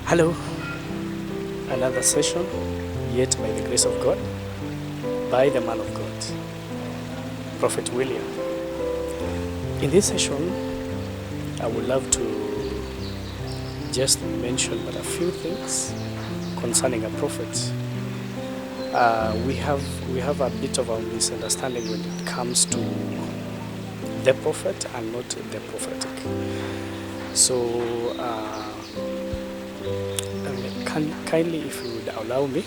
Hello, another session, yet by the grace of God, by the man of God, Prophet William. In this session, I would love to just mention but a few things concerning a prophet. We have a bit of a misunderstanding when it comes to the prophet and not the prophetic. So, kindly, if you would allow me,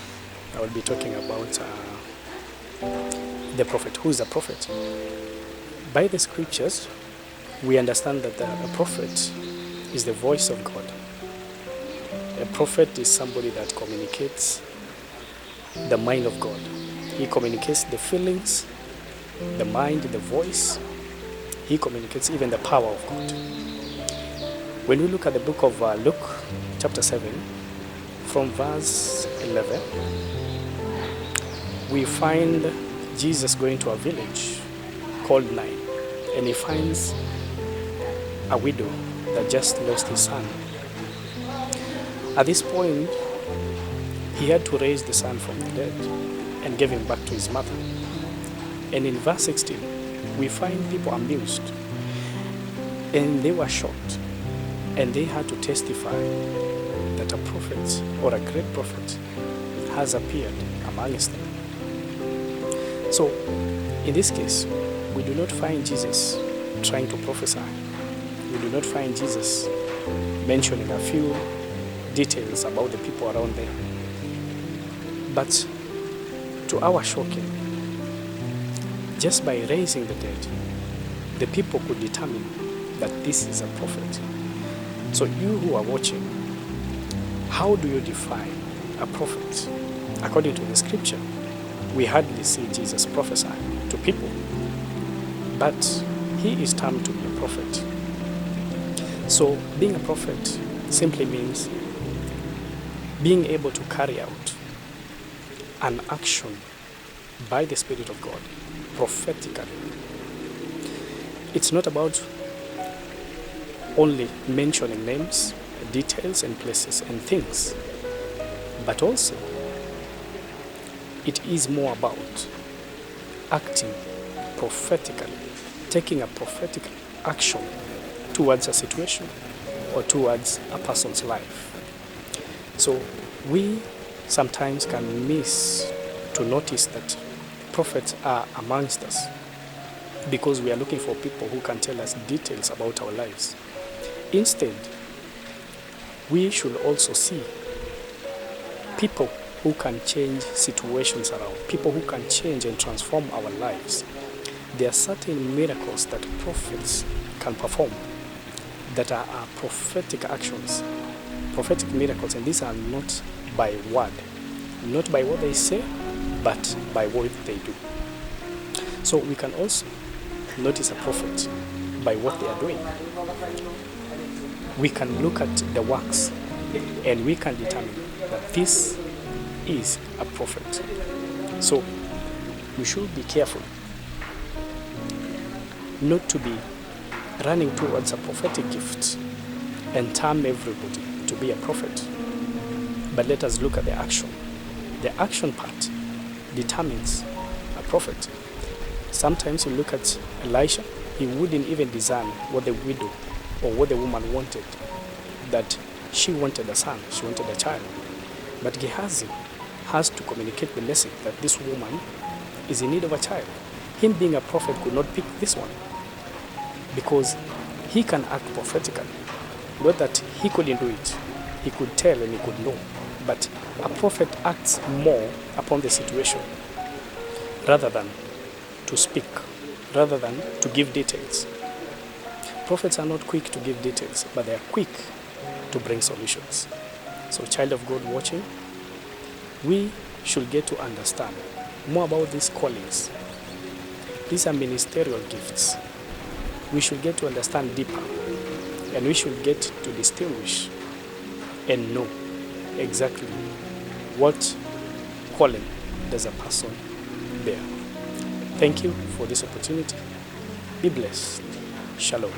I will be talking about the prophet. Who is a prophet? By the scriptures, we understand that a prophet is the voice of God. A prophet is somebody that communicates the mind of God. He communicates the feelings, the mind, the voice. He communicates even the power of God. When we look at the book of Luke, chapter 7, from verse 11, we find Jesus going to a village called Nain, and he finds a widow that just lost his son. At this point, he had to raise the son from the dead and give him back to his mother. And in verse 16, we find people amused, and they were shocked, and they had to testify that a prophet or a great prophet has appeared amongst them. So, in this case, we do not find Jesus trying to prophesy. We do not find Jesus mentioning a few details about the people around there. But to our shocking, just by raising the dead, the people could determine that this is a prophet. So you who are watching, how do you define a prophet? According to the scripture, we hardly see Jesus prophesy to people, but he is termed to be a prophet. So being a prophet simply means being able to carry out an action by the Spirit of God prophetically. It's not about only mentioning names, details and places and things, but also it is more about acting prophetically, taking a prophetic action towards a situation or towards a person's life. So we sometimes can miss to notice that prophets are amongst us because we are looking for people who can tell us details about our lives. Instead, we should also see people who can change situations around, people who can change and transform our lives. There are certain miracles that prophets can perform that are prophetic actions, prophetic miracles, and these are not by word, not by what they say, but by what they do. So we can also notice a prophet by what they are doing. We can look at the works and we can determine that this is a prophet. So we should be careful not to be running towards a prophetic gift and term everybody to be a prophet. But let us look at the action. The action part determines a prophet. Sometimes you look at Elisha, he wouldn't even discern what the widow or what the woman wanted, that she wanted a son, she wanted a child. But Gehazi has to communicate the message that this woman is in need of a child. Him being a prophet could not pick this one because he can act prophetically. Not that he couldn't do it. He could tell and he could know. But a prophet acts more upon the situation rather than to speak, rather than to give details. Prophets are not quick to give details, but they are quick to bring solutions. So, child of God watching, we should get to understand more about these callings. These are ministerial gifts. We should get to understand deeper, and we should get to distinguish and know exactly what calling does a person bear. Thank you for this opportunity. Be blessed. Shalom.